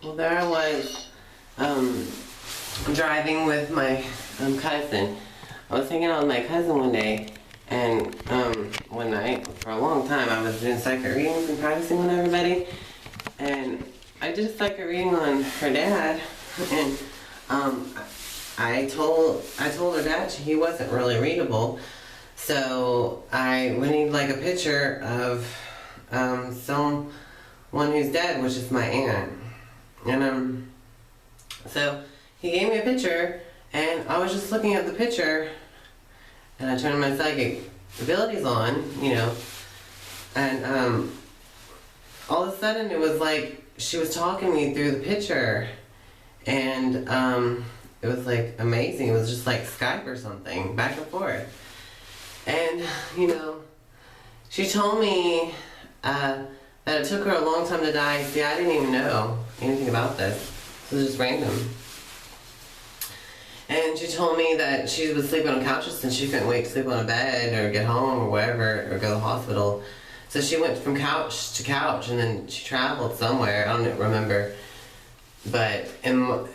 Well, there I was, driving with my cousin. I was hanging out with my cousin one day, and one night, for a long time, I was doing psychic readings and practicing with everybody. And I did a psychic reading on her dad, and I told her dad he wasn't really readable. So we need like a picture of someone who's dead, which is my aunt. And so he gave me a picture, and I was just looking at the picture, and I turned my psychic abilities on, and all of a sudden it was like she was talking me through the picture, and it was like amazing. It was just like Skype or something, back and forth. And she told me that it took her a long time to die. See, I didn't even know anything about this. It was just random. And she told me that she was sleeping on couches and she couldn't wait to sleep on a bed or get home or whatever, or go to the hospital. So she went from couch to couch, and then she traveled somewhere. I don't remember. But in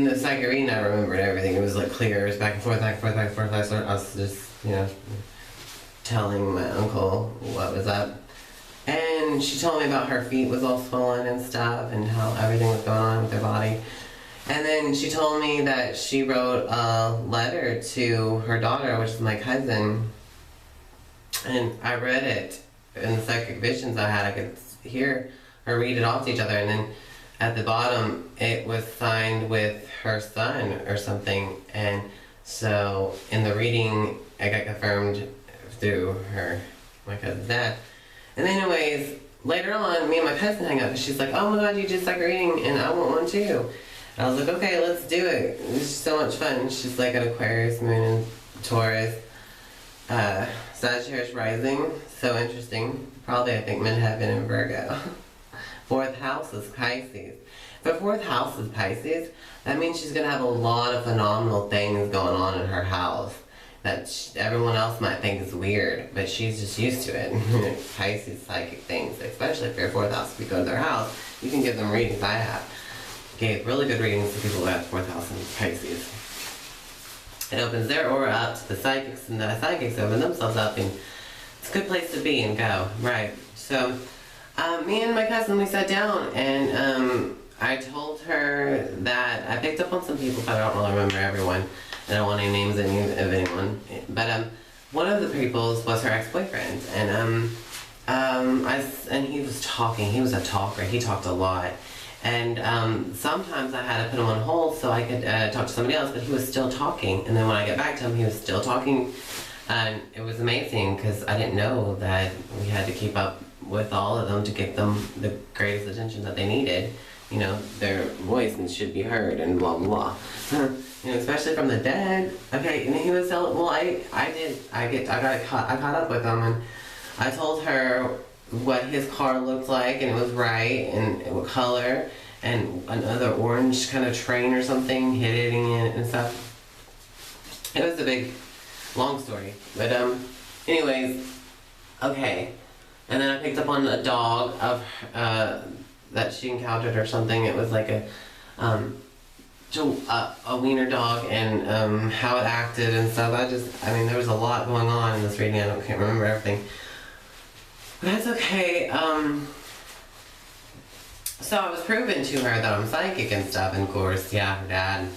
the psychic reading, I remembered everything. It was like clear. It was back and forth, back and forth, back and forth. I was just, telling my uncle what was up. And she told me about her feet was all swollen and stuff, and how everything was going on with her body. And then she told me that she wrote a letter to her daughter, which is my cousin. And I read it in the psychic visions I had. I could hear her read it off to each other. And then at the bottom, it was signed with her son or something. And so in the reading, I got confirmed through my cousin's dad. And anyways, later on, me and my cousin hang out, because she's like, oh my god, you did psychic reading, and I want one too. And I was like, okay, let's do it. It's just so much fun. She's like an Aquarius, Moon, and Taurus, Sagittarius rising. So interesting. Probably, I think, midheaven and Virgo. Fourth house is Pisces. If fourth house is Pisces, that means she's going to have a lot of phenomenal things going on in her house that everyone else might think is weird, but she's just used to it. Pisces psychic things, especially if your fourth house, if you go to their house, you can give them readings. I have. Gave really good readings to people who have fourth house in Pisces. It opens their aura up to the psychics, and the psychics open themselves up, and it's a good place to be and go. Right. So, me and my cousin, we sat down, and I told her that I picked up on some people, but I don't really remember everyone. I don't want any names of anyone. But one of the people's was her ex-boyfriend, and he was talking. He was a talker. He talked a lot. And sometimes I had to put him on hold so I could talk to somebody else, but he was still talking. And then when I get back to him, he was still talking. And it was amazing, because I didn't know that we had to keep up with all of them to give them the greatest attention that they needed. Their voice should be heard, and blah, blah, blah. Especially from the dead. Okay, and he was telling, well, I got caught up with him, and I told her what his car looked like, and it was right, and what color, and another orange kind of train or something hitting it and stuff. It was a big, long story, but anyways, okay. And then I picked up on a dog of that she encountered or something. It was like a wiener dog, and how it acted and stuff. There was a lot going on in this reading. I can't remember everything. But that's okay. So I was proving to her that I'm psychic and stuff, and of course, yeah, her dad,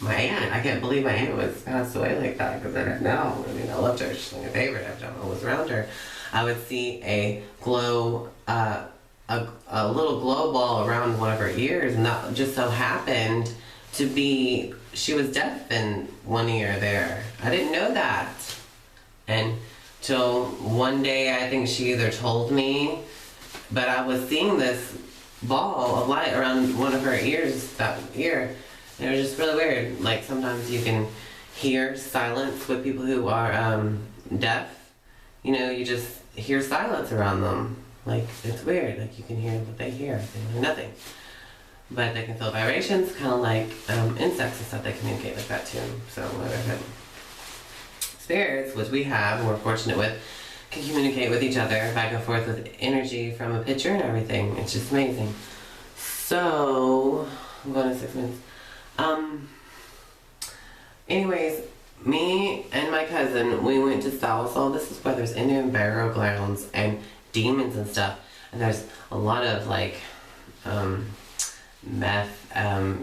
my aunt, I can't believe my aunt was passed away like that, because I didn't know. I loved her. She's like my favorite. Every time I was around her, I would see a glow, a little glow ball around one of her ears, and that just so happened to be, she was deaf in one ear there. I didn't know that. And till one day, I think she either told me, but I was seeing this ball of light around one of her ears, that ear, and it was just really weird. Like, sometimes you can hear silence with people who are deaf. You just hear silence around them. Like, it's weird. Like, you can hear what they hear. They hear nothing. But they can feel vibrations, kind of like insects and stuff. They communicate like that too. So, whatever. Spirits, which we have and we're fortunate with, can communicate with each other back and forth with energy from a picture and everything. It's just amazing. So, I'm going to 6 minutes. Anyways, me and my cousin, we went to Sallisaw. This is where there's Indian burial grounds and demons and stuff. And there's a lot of like meth,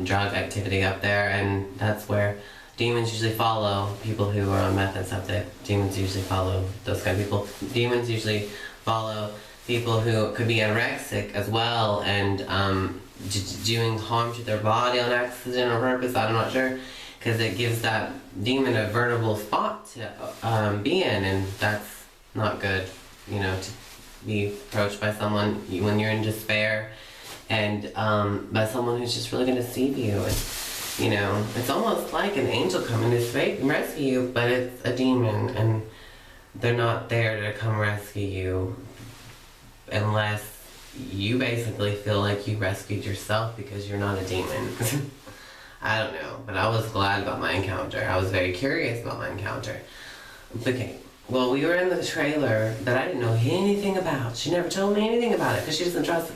drug activity up there, and that's where demons usually follow people who are on meth and stuff. Demons usually follow those kind of people. Demons usually follow people who could be anorexic as well, and doing harm to their body on accident or purpose. I'm not sure, because it gives that demon a vulnerable spot to be in, and that's not good, you know, to be approached by someone when you're in despair, and by someone who's just really going to deceive you. And, you know, it's almost like an angel coming to rescue you, but it's a demon, and they're not there to come rescue you unless you basically feel like you rescued yourself because you're not a demon. I don't know, but I was glad about my encounter. I was very curious about my encounter. Okay, well, we were in the trailer that I didn't know anything about. She never told me anything about it because she doesn't trust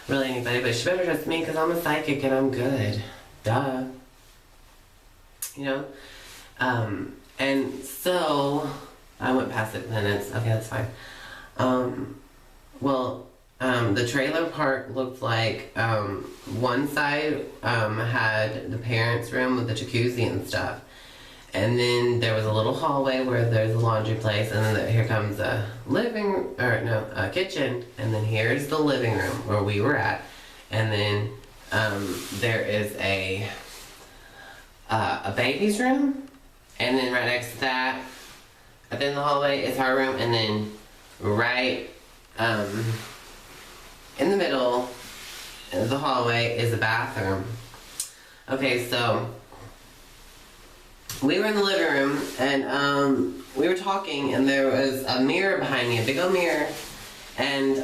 really anybody, but she better trust me because I'm a psychic and I'm good. Duh. You know? And so, I went past 6 minutes. Okay, that's fine. The trailer park looked like one side had the parents' room with the jacuzzi and stuff, and then there was a little hallway where there's a laundry place, and then here comes a kitchen, and then here's the living room where we were at, and then there is a baby's room, and then right next to that, at the end of the hallway is her room, and then right in the middle of the hallway is a bathroom. Okay, so we were in the living room, and we were talking, and there was a mirror behind me, a big old mirror, and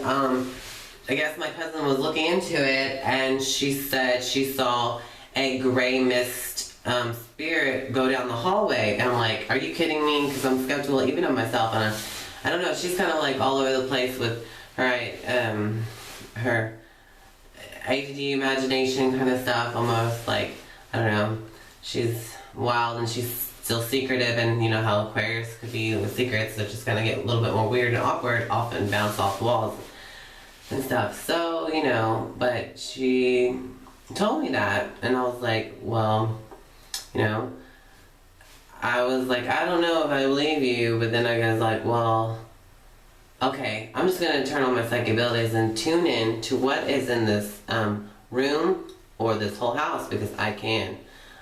I guess my cousin was looking into it, and she said she saw a gray mist spirit go down the hallway, and I'm like, are you kidding me? Because I'm skeptical even of myself, and I don't know, she's kind of like all over the place with her ADD imagination kind of stuff, almost like, I don't know, she's wild and she's still secretive, and you know how Aquarius could be with secrets, they're just gonna get a little bit more weird and awkward, often bounce off walls and stuff. So, you know, but she told me that, and I was like, well, you know, I was like, I don't know if I believe you, but then I was like, well, okay, I'm just going to turn on my psychic abilities and tune in to what is in this room or this whole house, because I can.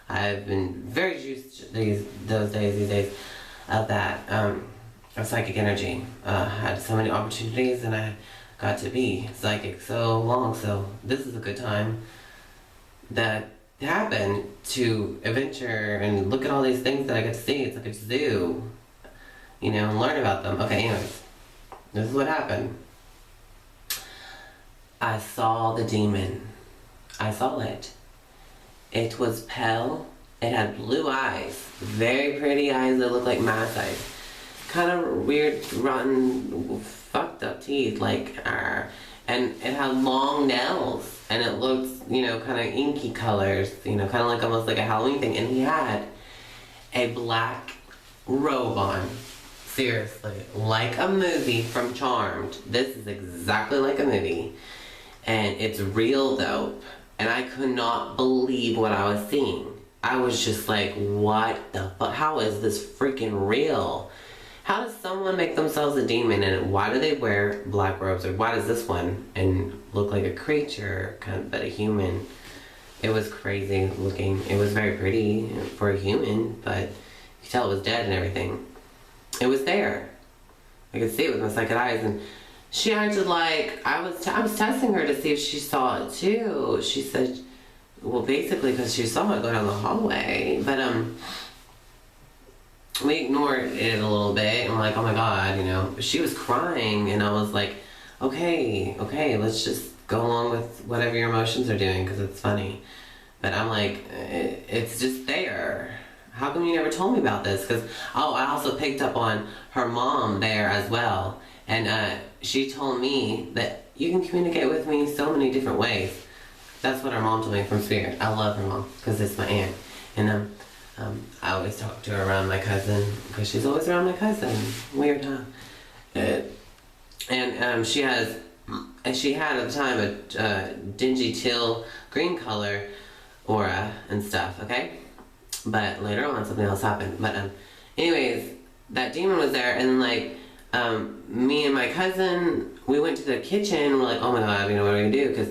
I've been very used these days of that, of psychic energy. I had so many opportunities, and I got to be psychic so long, so this is a good time that happened to adventure and look at all these things that I get to see. It's like a zoo, you know, and learn about them. Okay, anyways. This is what happened. I saw the demon. I saw it. It was pale. It had blue eyes. Very pretty eyes that looked like mouse eyes. Kind of weird, rotten, fucked up teeth, like, and it had long nails. And it looked, you know, kind of inky colors, you know, kind of like almost like a Halloween thing. And he had a black robe on. Seriously, like a movie from Charmed. This is exactly like a movie. And it's real dope. And I could not believe what I was seeing. I was just like, what the fuck? How is this freaking real? How does someone make themselves a demon, and why do they wear black robes? Or why does this one and look like a creature, kind of, but a human? It was crazy looking. It was very pretty for a human, but you could tell it was dead and everything. It was there. I could see it with my psychic eyes, and she acted like I was testing her to see if she saw it too. She said, well, basically because she saw it go down the hallway, but we ignored it a little bit, and we're like, oh my god, you know. But she was crying, and I was like, okay, let's just go along with whatever your emotions are doing, because it's funny. But I'm like, it's just there. How come you never told me about this? Because, I also picked up on her mom there as well. And she told me that you can communicate with me so many different ways. That's what our mom told me from Spirit. I love her mom because it's my aunt. And I always talk to her around my cousin because she's always around my cousin. Weird, huh? She had at the time a dingy teal green color aura and stuff, okay? But later on something else happened. But anyways, that demon was there, and like me and my cousin, we went to the kitchen. We're like, oh my god, what are we gonna do? Because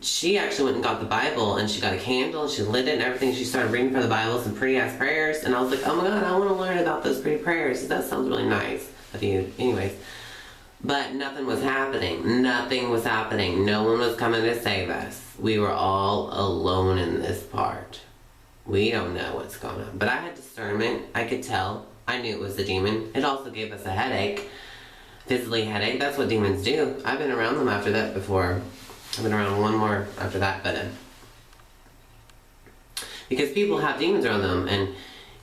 she actually went and got the Bible, and she got a candle, and she lit it and everything. She started reading from the Bible, some pretty ass prayers, and I was like, oh my god, I want to learn about those pretty prayers. That sounds really nice of you. Anyways, but nothing was happening. Nothing was happening. No one was coming to save us. We were all alone in this part. We don't know what's going on. But I had discernment. I could tell. I knew it was the demon. It also gave us a headache. Physically headache. That's what demons do. I've been around them after that before. I've been around one more after that, but because people have demons around them, and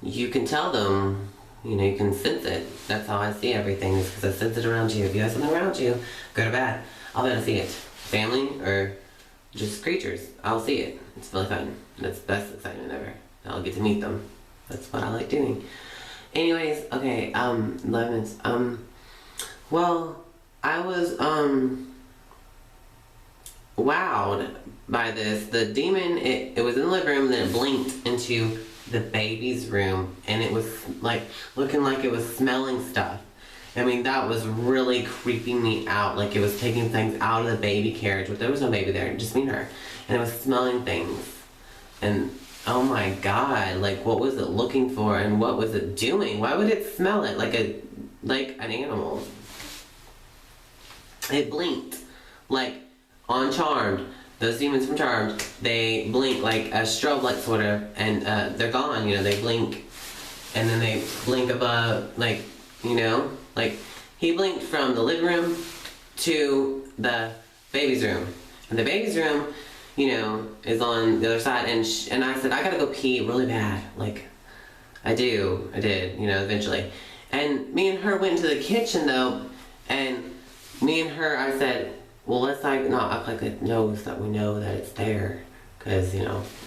you can tell them, you can sense it. That's how I see everything, is because I sense it around you. If you have something around you, good or bad, I'll be able to see it. Family or just creatures, I'll see it. It's really fun. That's the best excitement ever. I'll get to meet them. That's what I like doing. Anyways, okay, 11 minutes. Well, I was, wowed by this. The demon, it was in the living room, then it blinked into the baby's room, and it was like looking like it was smelling stuff. I mean, that was really creeping me out. Like it was taking things out of the baby carriage, but there was no baby there, just me and her. And it was smelling things. And oh my god, like what was it looking for, and what was it doing? Why would it smell it like an animal? It blinked like on Charmed. Those demons from Charmed, they blink like a strobe light sort of, and they're gone, they blink, and then they blink above, like he blinked from the living room to the baby's room, and the baby's room, is on the other side, and I said, I gotta go pee really bad, like I did, eventually, and me and her went into the kitchen though, and me and her, I said, well, let's not act like it knows that we know that it's there. Because,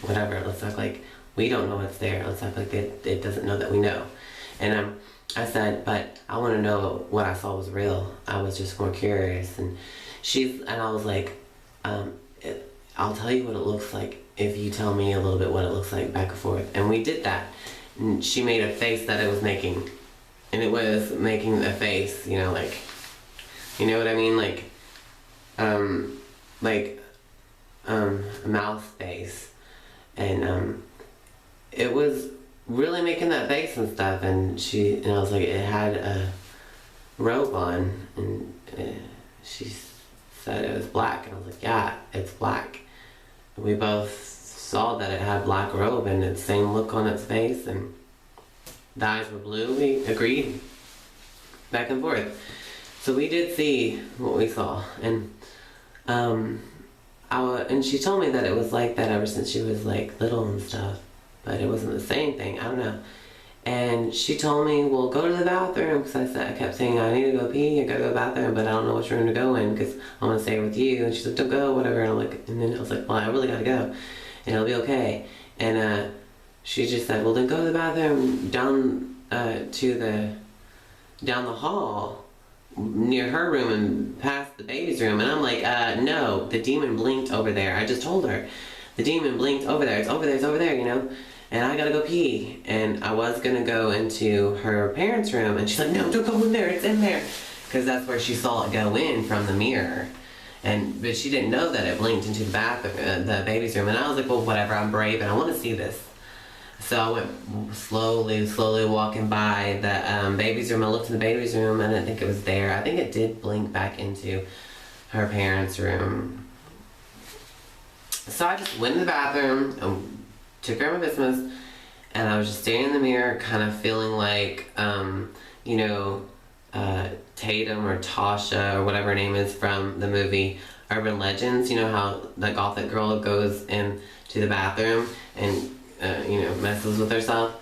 whatever. Let's act like we don't know it's there. Let's act like it doesn't know that we know. And I said, but I want to know what I saw was real. I was just more curious. And I was like, I'll tell you what it looks like if you tell me a little bit what it looks like back and forth. And we did that. And she made a face that it was making. And it was making a face, like, you know what I mean? Like a mouth face, and it was really making that face and stuff, and I was like, it had a robe on, and she said it was black, and I was like, yeah, it's black. And we both saw that it had black robe and the same look on its face, and the eyes were blue. We agreed back and forth. So we did see what we saw, and and she told me that it was like that ever since she was like little and stuff, but it wasn't the same thing. I don't know. And she told me, well, go to the bathroom, because I kept saying, I need to go pee, I gotta go to the bathroom, but I don't know which room to go in, because I want to stay with you. And she's like, don't go, whatever. And then I was like, well, I really gotta go, and it'll be okay. And she just said, well, then go to the bathroom down the hall near her room and past the baby's room. And I'm like, no, the demon blinked over there. I just told her, the demon blinked over there. It's over there, and I gotta go pee. And I was gonna go into her parents' room, and she's like, no, don't go in there, it's in there, because that's where she saw it go in from the mirror. But she didn't know that it blinked into the bathroom, the baby's room. And I was like, well, whatever, I'm brave and I want to see this. So I went slowly walking by the baby's room. I looked in the baby's room, and I didn't think it was there. I think it did blink back into her parents' room. So I just went in the bathroom and took care of my business, and I was just standing in the mirror, kind of feeling like, Tatum or Tasha or whatever her name is from the movie Urban Legends. You know how the gothic girl goes into the bathroom and messes with herself.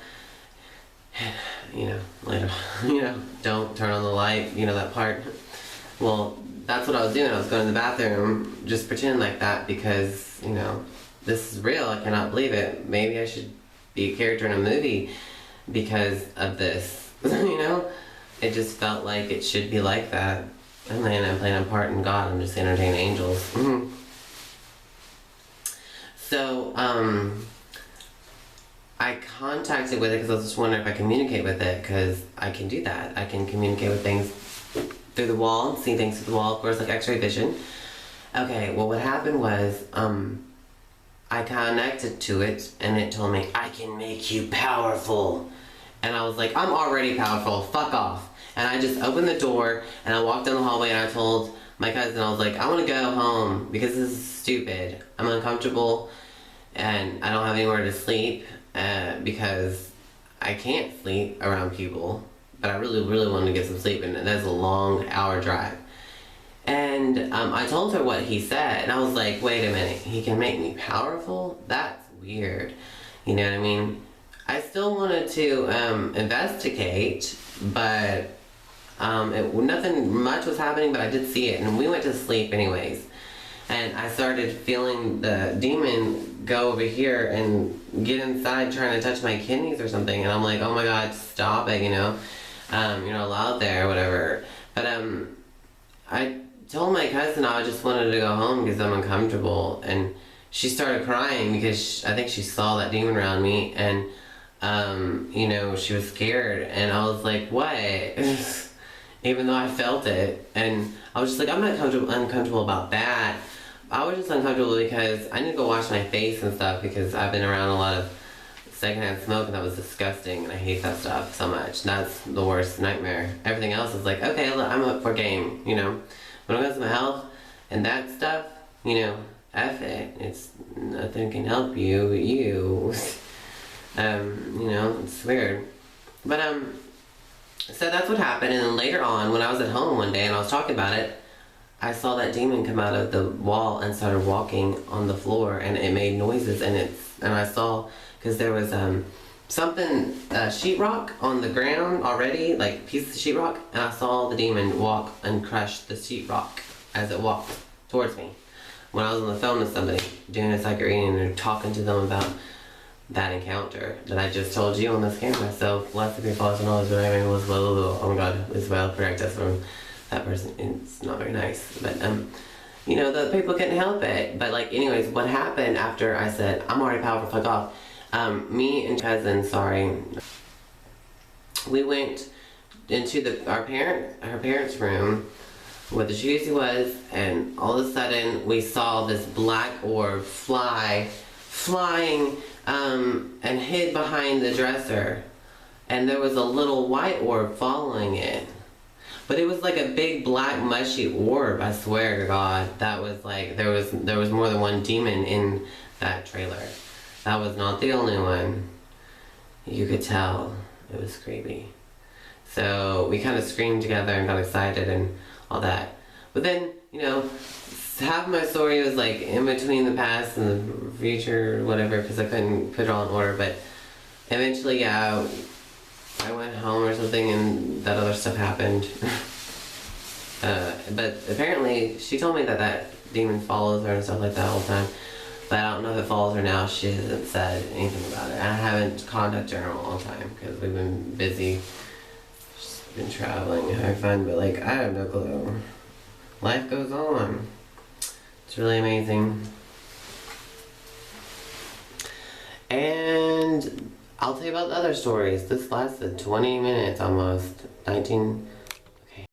Later, don't turn on the light, that part. Well, that's what I was doing. I was going to the bathroom, just pretending like that because, you know, this is real. I cannot believe it. Maybe I should be a character in a movie because of this. You know? It just felt like it should be like that. I'm playing a part in God. I'm just entertaining angels. Mm-hmm. So, I contacted with it because I was just wondering if I communicate with it, because I can do that. I can communicate with things through the wall, see things through the wall, of course, like X-ray vision. Okay, well, what happened was, I connected to it, and it told me, I can make you powerful. And I was like, I'm already powerful, fuck off. And I just opened the door, and I walked down the hallway, and I told my cousin, I was like, I want to go home, because this is stupid. I'm uncomfortable, and I don't have anywhere to sleep, because I can't sleep around people. But I really, really wanted to get some sleep, and that's a long hour drive. And I told her what he said, and I was like, wait a minute, he can make me powerful? That's weird. You know what I mean? I still wanted to investigate, but nothing much was happening, but I did see it, and we went to sleep anyways. And I started feeling the demon go over here and get inside trying to touch my kidneys or something, and I'm like, oh my God, stop it, you know? You're not allowed there or whatever. But I told my cousin I just wanted to go home because I'm uncomfortable, and she started crying because I think she saw that demon around me, and you know, she was scared, and I was like, what? Even though I felt it, and I was just like, I'm not uncomfortable about that. I was just uncomfortable because I need to go wash my face and stuff, because I've been around a lot of secondhand smoke, and that was disgusting, and I hate that stuff so much. That's the worst nightmare. Everything else is like, okay, look, I'm up for game, you know. When it comes to my health and that stuff, you know, F it. It's nothing can help you but you. You know, it's weird. But so that's what happened, and then later on, when I was at home one day and I was talking about it, I saw that demon come out of the wall and started walking on the floor, and it made noises, and I saw, because there was something, sheetrock on the ground already, like pieces of sheetrock, and I saw the demon walk and crush the sheetrock as it walked towards me. When I was on the phone with somebody doing a psychic reading and talking to them about that encounter that I just told you on this camera. So lots of people also know that I was oh my God, Isabel, correct us from that person. It's not very nice, but you know, the people couldn't help it. But like, anyways, what happened after I said I'm already powerful, fuck off? Me and cousin, we went into her parents' room where the jacuzzi was, and all of a sudden we saw this black orb flying and hid behind the dresser, and there was a little white orb following it, but it was like a big black mushy orb. I swear to God, that was like, there was more than one demon in that trailer. That was not the only one. You could tell it was creepy. So we kind of screamed together and got excited and all that. But then, you know, half of my story was like in between the past and the future, whatever, because I couldn't put it all in order. But eventually, yeah, I went home or something, and that other stuff happened. But apparently, she told me that demon follows her and stuff like that all the time. But I don't know if it follows her now. She hasn't said anything about it. I haven't contacted her in a long time because we've been busy. She's been traveling and having fun, but like, I have no clue. Life goes on. It's really amazing. And I'll tell you about the other stories. This lasted 20 minutes almost. 19